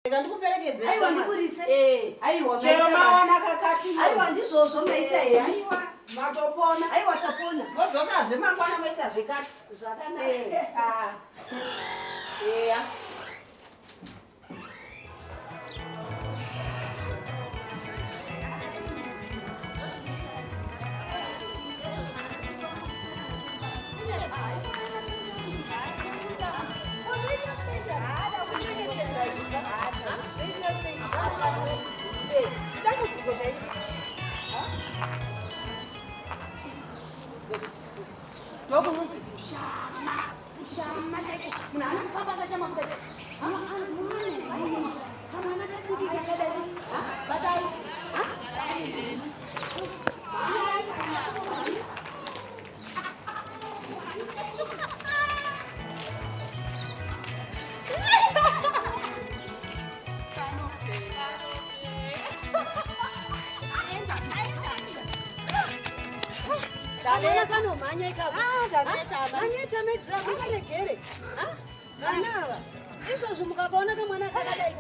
Ndikuperekedze. Aiwa ndikurise. Aiwa chero maona kakati. Aiwa ndizvozvo maita here. Aiwa matopona. Aiwa tapona. Vodzokazve mangwana maita zvikati. Zvakanaka. Eya. Mwana kano manya ikako. Manyeta medra makanegere. Vanava. Izvozvo mukakaona kamwana kakadai.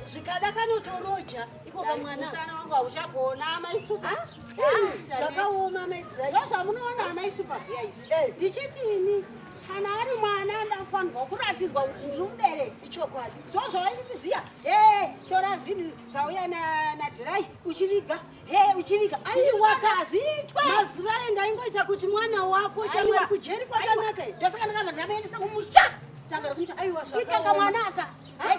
Zvikada kanotoroja iko kamwana. Musana wangu auchagona amaisupa. Zvakaoma medra. Ndozvamunoona amaisupa zviya izvi. Ndichitini? Kana ari mwana ndafanirwa kuratidzwa kuti ndiri mubereki. Ichokwadi. Zvozvaiti zviya. Tora zvinhu zvauya nadhirai uchiviga. Uchiviga. Aiwa kazvitwa. Mazuva endaingoita kuti mwana wako chamwari kujeri kwakanaka. Ndosaka ndakabva ndamenesa kumusha. Aiwa zvakaoma. Mwanaka.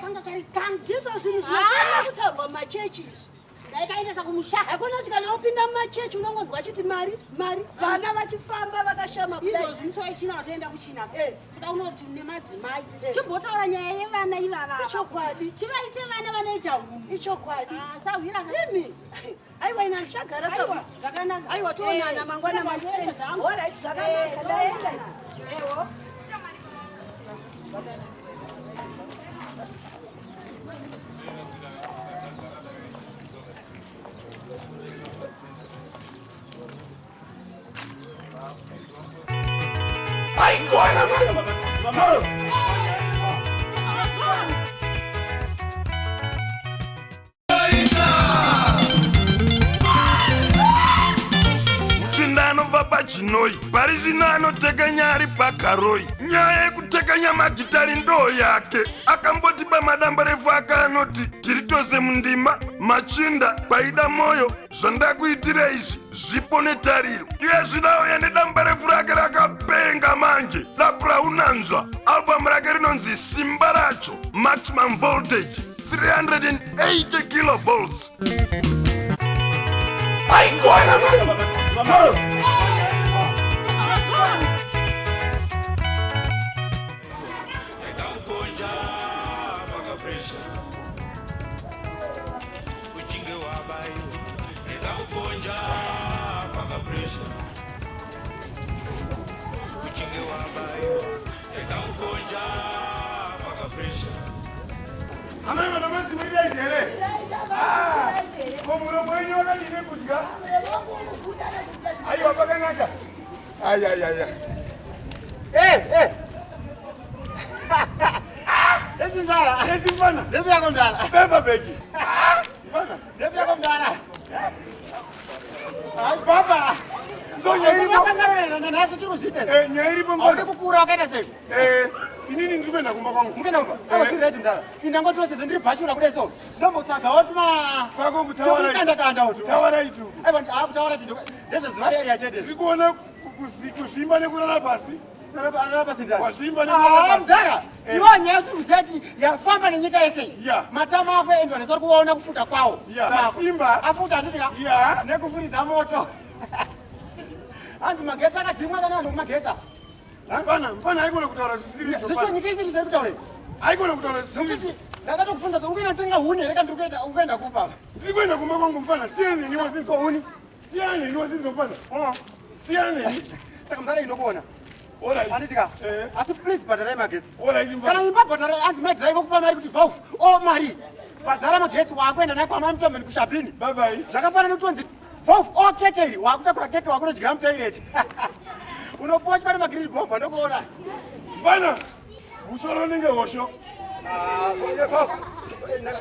Kanga kari kangu. Ndizvo zvinhu zvinofanira kutaurwa mumachechi izvi. Ndaikaendesa kumusha. Hakuna kuti kana upinda mumachechi unongonzwa chiti mari. Vana vachifamba vakashama kudai. Izvo zvimuswa ichina toenda kuchina. Kuda unoti nemadzimai. Chimbotaura nyaya yevana ivava. Ichokwadi. Chivaite vana vanoita hunhu. Ichokwadi. Sawira imi. Aiwa ina ndichagara sawa. Zvakanaka. Aiwa toonana mangwana makuseni. Alright, zvakanaka. Ndaenda. Ewo. Chindanobva pachinoi pari zvino anotekanya ari pakaroi. Nyaya yekutekanya magitari ndo yake. Akamboti pamadamba refu akanoti tiri tose mundima machinda paida moyo zvandakuitira izvi zvipo netariro. Iye zvinauya nedamba refu rake rakapenga manje rabraunanzva. Albamu rake rinonzi simba racho maximum voltage 380 kilovolts. Inini ndipenda kumba kwangu. Mungena kumba. Awa si right ndala. Indango twese ndiri bhashura kudeso. Ndombo tsaka otuma. Kwako kutawara. Kanda otu. Tawara itu. Aiwa akutawara chindo. Ndezvo zivari area chete. Zikuona kushimba nekurara pasi. Rara pasi ndala. Washimba nekurara pasi. Zara. Iwo nyasu kuzati yafamba nenyika yese. Matama akwe endwa nesori kuona kufuta kwawo. Simba. Afuta nditika. Nekufuridza moto. Anzi magetsa akadzimwa kana ndo magetsa. Mfana haikona kutaura sisiri zopana. Sisi nyika isi ndisari kutaura. Haikona kutaura sisiri. Ndakatokufunza kuti ukaenda tenga huni reka ndikuenda ukaenda kupa. Ndikuenda kumba kwangu mfana siani ni wazinzo huni. Siani ni wazinzo mfana. Siani. Saka mdara indokuona. Alright. Anditika. Asi please badara magetsi. Alright mfana. Kana imba badara anzi my driver kupa mari kuti vau. Mari. Badara magetsi wakwenda naye kwa mamtomeni kushapini. Bye bye. Zvakafana notonzi vau kekeri wakutakura keke wakunodyira mutoilet. Unopocha pari magrill bomba ndokuona. Mfana. Musoro ninge hosho.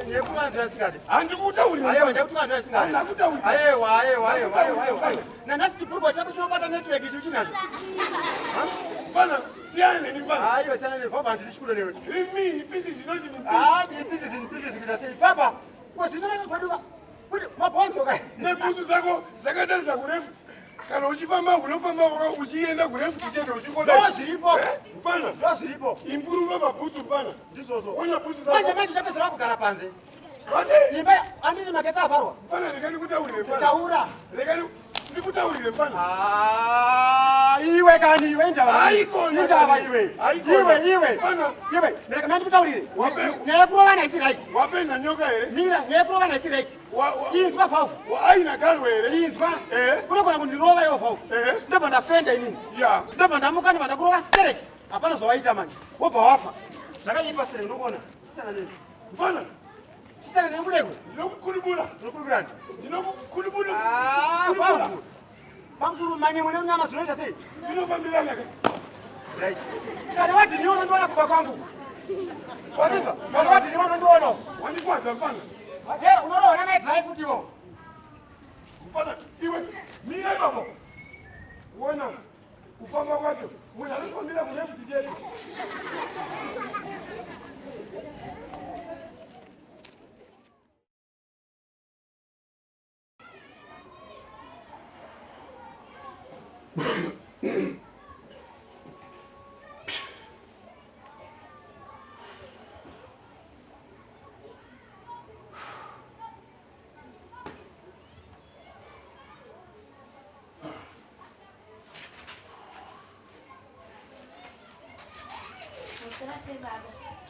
nekuwana ndirasikade. Handikutaurira. Aiwa ndakutuka ndirasikade. Handakutaurira. Aiwa. Nanasi chipurwa chako chinobata network ichi uchinacho. Mfana, siyana neni mfana. Aiwa siyana neni baba ndirichikuda newe. Leave me, pieces is not in pieces. Pieces kuda sei. Baba, kwazinona kwaduka. Kuti mabhonzo kai. Nebusu zako zakatarisa kuleft. Kana uchifamba unofamba uchienda kuleft chete uchikoda. Ndo zviripo. Mfana, Ndo zviripo. improve mabhutsu mfana. Ndizozo. Wena bhutsu zako. Manje chapesera kugara panze. Wati? Imba andini maketa avarwa. Mfana, rekani kutaurire mfana. Taura. Rekani ndikutaurire mfana. Iwe kani iwe njava. Haiko njava iwe. Iwe. Mfana. Iwe, ndeka mandi kutaurire. Wape. Nyaya kurovana isi right. Wapenda nyoka here. Mira, nyaya kurovana isi right. Inzwa faufu. Aina garwe here. Inzwa. Eh. Kunogona kundirova iwo faufu. Eh. Ndobva ndafenda inini. Ya. Ndobva ndamuka ndobva ndakurova stereki. Hapana zvawaita manje. Wobva wafa. Zvakaipa sere ndobona. Sisana nini. Mfana. Sisana nini kudeko. Ndinokukuribura. Ndinokukurani. Ndinokukuribura. Faufu. Panguru manye mwene unyama zvinoita sei? Ndinofambirana. Right. Kana wati niona ndiona kuba kwangu. Wazizwa? Kana wati niona ndiona. Wandikwadza mfana. Watera unorona na drive utiwo. Mfana, iwe mira baba. Wona kufamba kwacho. Munhu anofambira kuleft chete.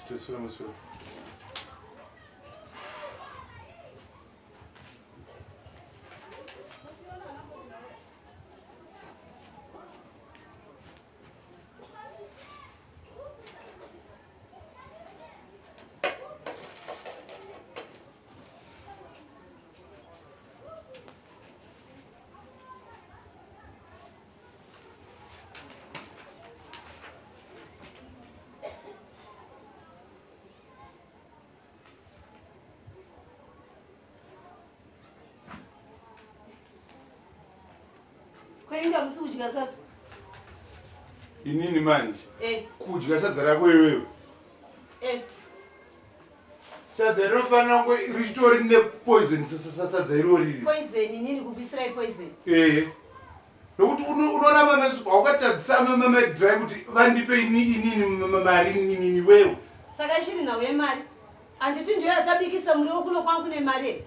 Tesura, monsieur. Kwainga musi kudya sadza? Inini manje? Kudya sadza rako iwewe? Sadza rinofanira kunge richitori nepoison sadza irori riri. Poison nini kubisirai poison? Nokuti unoona mamesu haukatadzisa mamadhrai kuti vandipe inini mari inini wewe. Saka chiri nawo yemari. Anditi ndiyo yatabikisa muriwo kuno kwangu nemari.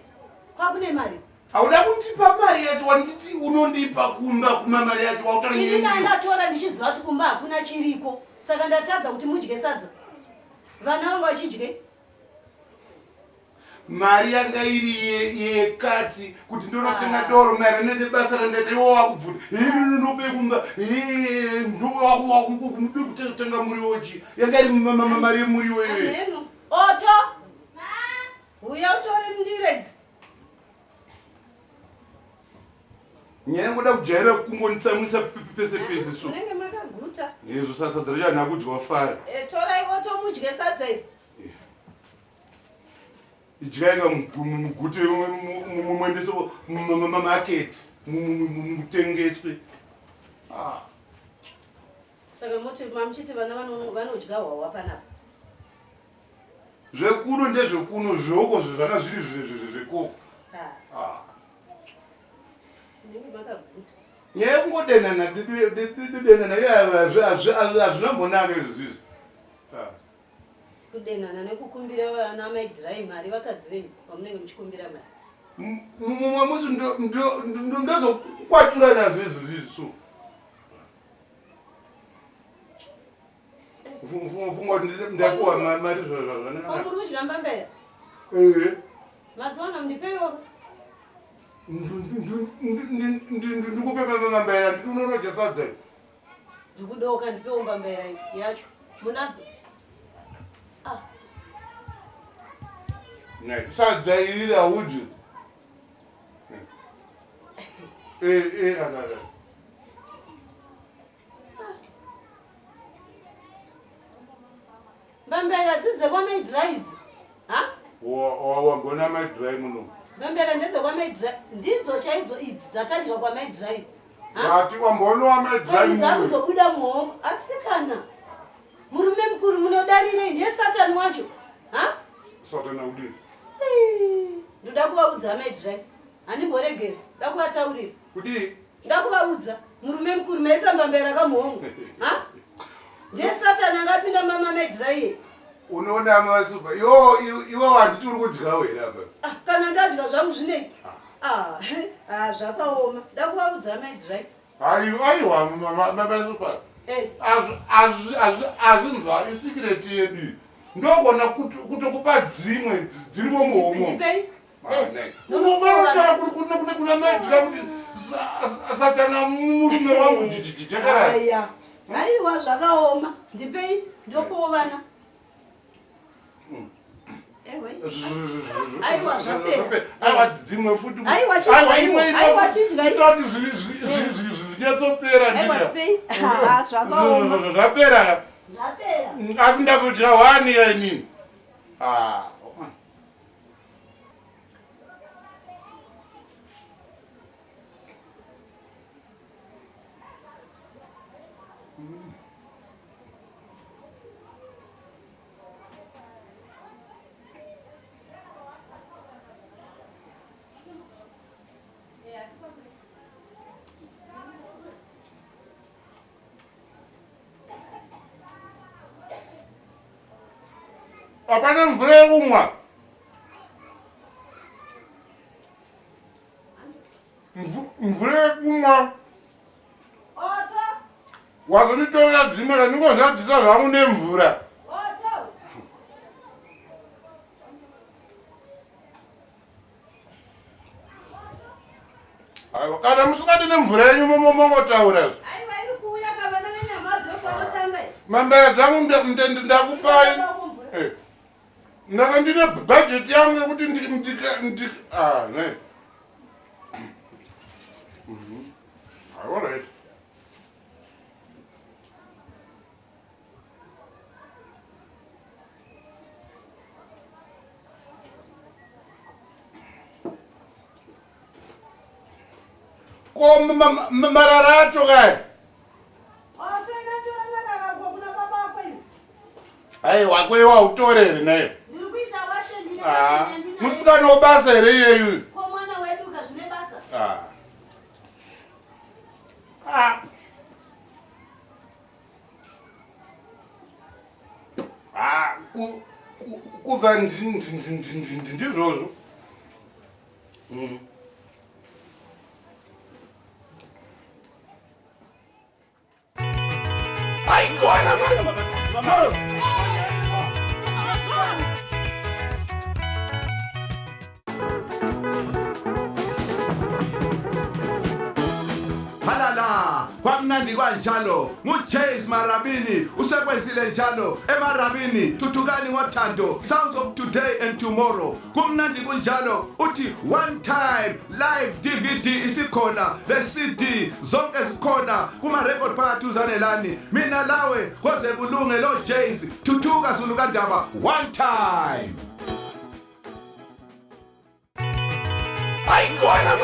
Kwakune mari. Hauda kundipa mari yacho wanditi unondipa kumba kuma mari yacho wautara nini. Ini ndatora ndichiziva kuti kumba hakuna chiriko. Saka ndatadza kuti mudye sadza. Vana vangu vachidye. Mari yanga iri yekati kuti ndonotenga doro mari nebasa randaita iwo wakubvuta. Nobe kumba. Nobe kutenga muriwochi. Yanga iri mari yemuriwo iwe. Oto. Uya utore mundiredzi. Nyaya ngoda kujaira kungonitsamwisa pese pese so. Munenge makaguta. Yezo sasa dzara nakudya wafara. Torai oto mudye sadza iri. Idyaiga mugute mumwendeso mumarket mutengeswe. Saka moti mamuchiti vana vanodya hwawa panapa. Zvekuno ndezvekuno zvoko zvana zviri zvekoko. Nyaya yekungodenana hazvinambonaka izvizvi. Kudenana nekukumbira vana maidhirai mari vakadzi venyu pamunenge muchikumbira mari. Mumwe musi ndozokwatura nazvo izvozvizvi so. Funga kuti ndapiwa mari zvazvanaka. Muri kudya mbambera? Madziona mundipewo. Ndikupe mbambera ndikunorodya sadza. Ndikudoka ndipewo mbambera yacho. Munadzo? Sadza iri haudyi. Mbambera dzidze kwamaidhirai idzi. wambona maidhirai muno Mbembera ndedze kwamaidhirai ndidzo chaidzo idzi dzatadya kwamaidhirai. ati wambonowa maidhirai Dzakuzobuda muhombo asikana. Murume mukuru munodarire ndiye Satani wacho. Ha? Satani udini. Ndoda kuvaudza maidhirai. Handimboregera. Ndoda kuvataurira. Kudii? Ndoda kuvaudza murume mukuru maisa mbambera kamuhombo. Ha? Ndiye Satani angapinda mama maidhirai. Unoona masupa iwe wanditi uri kudyawo here apa Kana ndadya zvangu zvinei. Zvakaoma. Ndoda kuvaudza maidhirai. aiwa masupa azvinzwa isikireti yedu ndogona kutokupa dzimwe dzirimo muhomo kuna maidhira kuti Satana murume wangu Aya. Aiwa zvakaoma. Ndipei ndopowo vana. Aiwa zvapera. aiwa dzimwe futi Aiwa chidya. zvinyatsopera Ndipei. Zvakaoma. zvapera Zvapera. asi ndazodya wani yenini apana mvura yekumwa mvura yekumwa wazonditorera dzimwe randingozadzisa zvangu nemvura aiwa kana musingati nemvura yenyu momongotaura mambaya dzangu ndakupai ndaka ndine bhajeti yangu yekuti ne alright ko marara acho kai aiwa kwewa utorere naye musikana webasa here iyeyu Komwana wedu kazvine basa. kubva ndizvozvo halala kwamnandi kwanjalo nguJace Marabini usekwenzile njalo eMarabini tutukani ngothando sounds of today and tomorrow kumnandi kunjalo uthi one time live DVD isikhona le CD zonke zikhona kuma record phakathi uzanelani mina lawe koze kulunge lo Jace thuthuka Zulu kaNdaba one time ayikona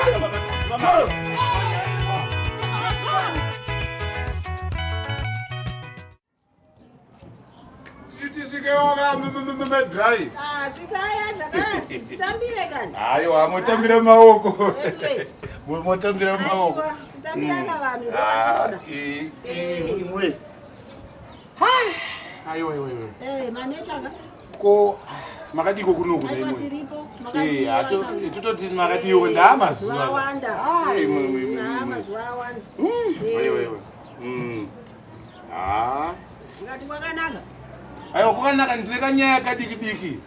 medrai Zvikaya zvakarasi titambire kana. aiwa motambira maoko motambira maoko Titambira kavanhu. imwe aiwa Maneta ko makadiko kunoku aiwa neimwe tiripo. tutoti makadiko ndamazuva Wanda. Mazuva awanda. Ngati kwakanaka. aiwa kwakanaka ndine kanyaya kadikidiki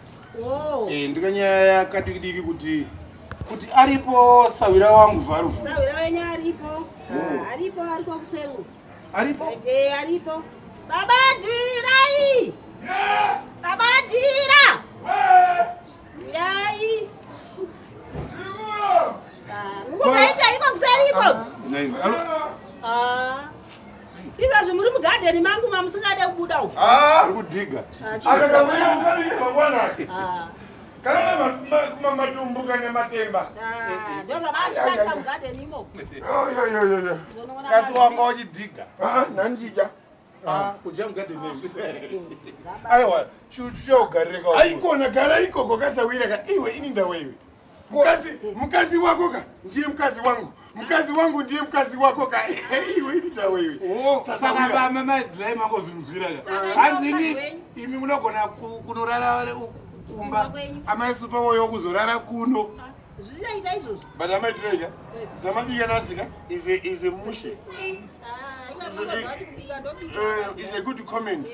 ndikanyaya yakadikidiki kuti aripo sawira wangu vharufu Sawira wenyu aripo. Aripo kuseru. aripo Aripo. Babadhirai. Babadhira. Yai. Ngukaita iko kuseriko. Izvozvo muri mugadheni mangu mamusingade kubuda umu. ari kudhiga akakamwana kana matumbuka nematemba ndozvavaatasa mugadheni imo. Kasi wanga wachidhiga. nanjija Kuja mugadheni. Aiwa, chogareka. aikona gara ikoko kasawira ka iwe ini ndawewe mkazi wako ka ndiye mkazi wangu ndiye mkazi wako ka iwe ini ndawewe Saka bama drive mangozunzwira ka. Hanzini imi munogona kunorara kumba. Amaisupa woyo kuzorara kuno. Zvichaita izvozvo. but amadireka zamabika nasika is a mushe is a good comment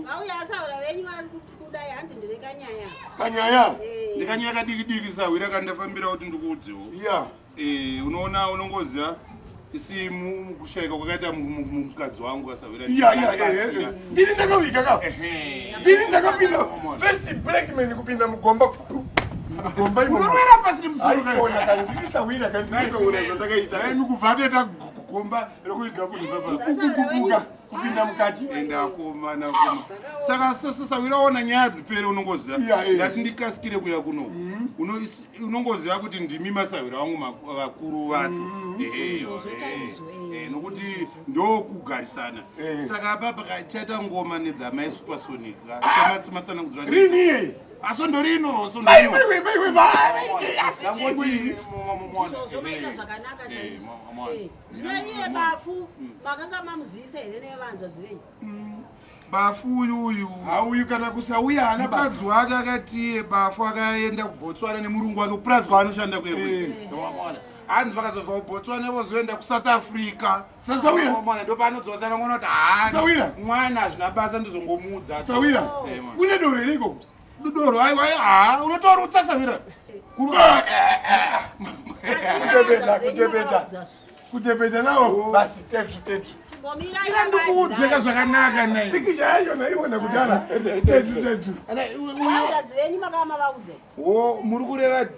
vauya asaura venyu vari kudai hanzi ndiri kanyaya. kanyaya Ndikanyaya kadiki sawira kandafambira kuti ndikuudzewo. ya Unoona unongoziva isi mukushaika kwakaita mukadzi wangu kasawira. ndini ndakavika ka ndini ndakapinda first blackman kupinda mugomba mugomba Unorwera pasi nemusoro aikona kandirisawira kandinotoona zvandakaita kubva toita gomba rekuiga kukukuka kupinda mukati endakomana saka sawira ona nyaya dzipere unongoziva ngati ndikasikire kuya kuno unongoziva kuti ndimi masawira wangu vakuru vacho nokuti ndokugarisana saka apa pakachaita ngoma nedzamai supersonic sematsanangudzira rini asondorino zvomaita zvakanaka zvino iye bafu makanga mamuziisa here nevanzvadzi venyu. bafu uyuyu auyu kana kusauya hana mukadzi wake akati bafu akaenda kubotswana nemurungu wake plus kwaanoshanda kwekwe hanzi vakazobva kubotswana vozoenda kusouth africa sasauya ndo paanodzosana mwana kuti Sawira mwana hazvina basa ndizongomudza sawira kune doro here ikoko dudoro aiwa unotaura utsasavira kutepeta nawo basi tetu ndikuudzeka zvakanaka nai pikisha yacho naiona kudhara tetu vanzvadzi venyu makava mavaudze. muri kureva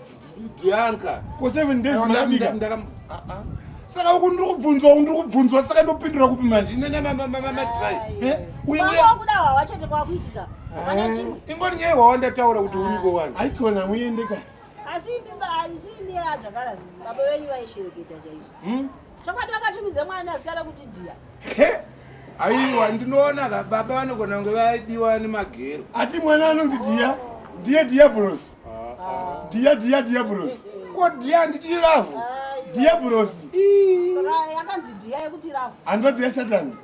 dhianka ko 7 days makabika saka uku ndikubvunzwa saka ndopindura kupi manje kuda hwawa chete kwakuitika hapana chimwe. ingoni nyaya hwawa ndataura kuti uniko wani aikona muendeka asi isini ajakarasi baba venyu vaishereketa chaizvo chokwadi vakatumidza mwana zita kuti dhiya. aiwa ndinoona baba vanogona kunge vaidiwa nemagero ati mwana anonzi dhiya diabolos diabolos ko dhiya nditi ravhu diabolos saka yakanzi dhiya yekuti ravhu handodzi yasatani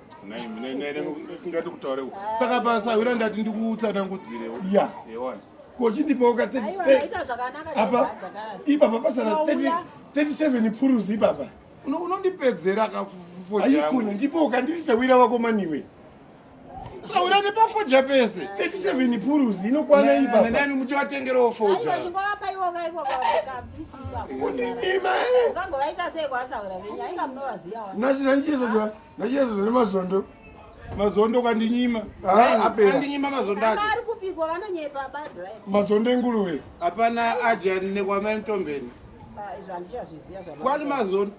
ngati kutaurewo saka pasawira ndati ndikutsanangudzirewo ya kochindipawo ka vaita zvakanaka apa ipapa pasana 37 puruzi ipapa unondipedzera aikona ndipo ukandirisawira wako maniwe sawira nepafoja pese 37 puruzi inokwana ipapa nani muchivatengerawo foja chingovapa iwoka kundinima ukangovaita sei kwasaura venyu ainga munovaziyawa nachinachiyezo nemazondo mazondo kandinyima apera andinyima mazondo ake ari kupikwa vanonyepa badrive mazondo enguruwe hapana ajani nekwamaintombeni izvo handichazviziva kwani mazondo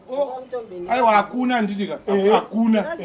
aiwa hakuna nditika hakuna